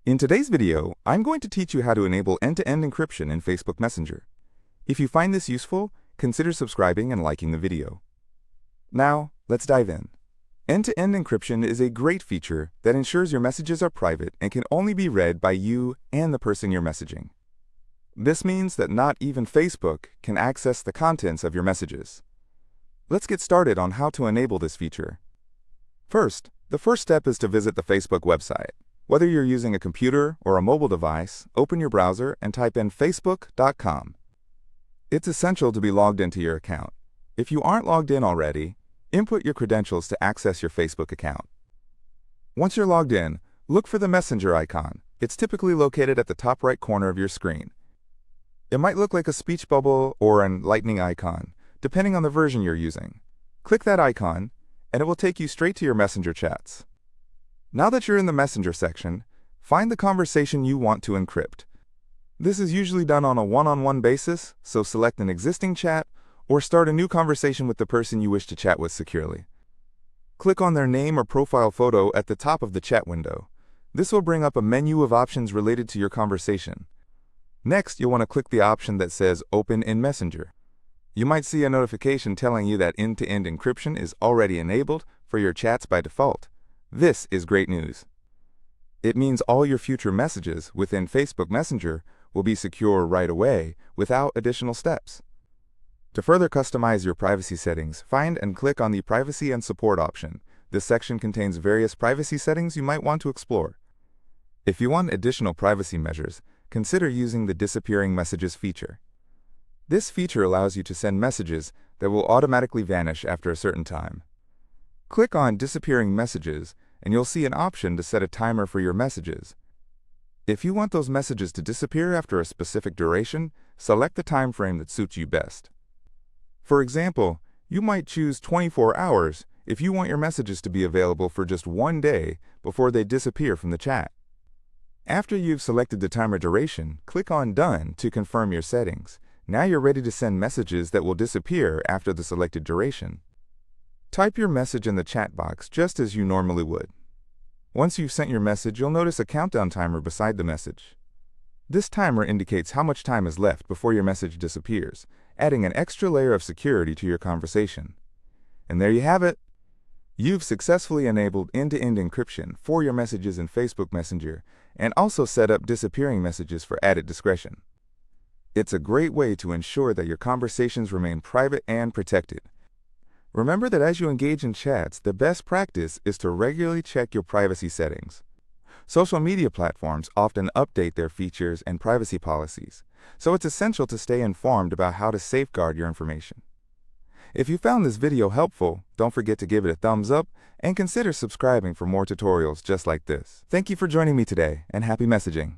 In today's video, I'm going to teach you how to enable end-to-end encryption in Facebook Messenger. If you find this useful, consider subscribing and liking the video. Now, let's dive in. End-to-end encryption is a great feature that ensures your messages are private and can only be read by you and the person you're messaging. This means that not even Facebook can access the contents of your messages. Let's get started on how to enable this feature. First, the first step is to visit the Facebook website. Whether you're using a computer or a mobile device, open your browser and type in facebook.com. It's essential to be logged into your account. If you aren't logged in already, input your credentials to access your Facebook account. Once you're logged in, look for the messenger icon. It's typically located at the top right corner of your screen. It might look like a speech bubble or an lightning icon, depending on the version you're using. Click that icon, and it will take you straight to your messenger chats. Now that you're in the Messenger section, find the conversation you want to encrypt. This is usually done on a one-on-one basis, so select an existing chat or start a new conversation with the person you wish to chat with securely. Click on their name or profile photo at the top of the chat window. This will bring up a menu of options related to your conversation. Next, you'll want to click the option that says Open in Messenger. You might see a notification telling you that end-to-end encryption is already enabled for your chats by default. This is great news. It means all your future messages within Facebook Messenger will be secure right away without additional steps. To further customize your privacy settings, find and click on the Privacy and Support option. This section contains various privacy settings you might want to explore. If you want additional privacy measures, consider using the Disappearing Messages feature. This feature allows you to send messages that will automatically vanish after a certain time. Click on Disappearing Messages, and you'll see an option to set a timer for your messages. If you want those messages to disappear after a specific duration, select the time frame that suits you best. For example, you might choose 24 hours if you want your messages to be available for just one day before they disappear from the chat. After you've selected the timer duration, click on Done to confirm your settings. Now you're ready to send messages that will disappear after the selected duration. Type your message in the chat box just as you normally would. Once you've sent your message, you'll notice a countdown timer beside the message. This timer indicates how much time is left before your message disappears, adding an extra layer of security to your conversation. And there you have it. You've successfully enabled end-to-end encryption for your messages in Facebook Messenger and also set up disappearing messages for added discretion. It's a great way to ensure that your conversations remain private and protected. Remember that as you engage in chats, the best practice is to regularly check your privacy settings. Social media platforms often update their features and privacy policies, so it's essential to stay informed about how to safeguard your information. If you found this video helpful, don't forget to give it a thumbs up and consider subscribing for more tutorials just like this. Thank you for joining me today, and happy messaging.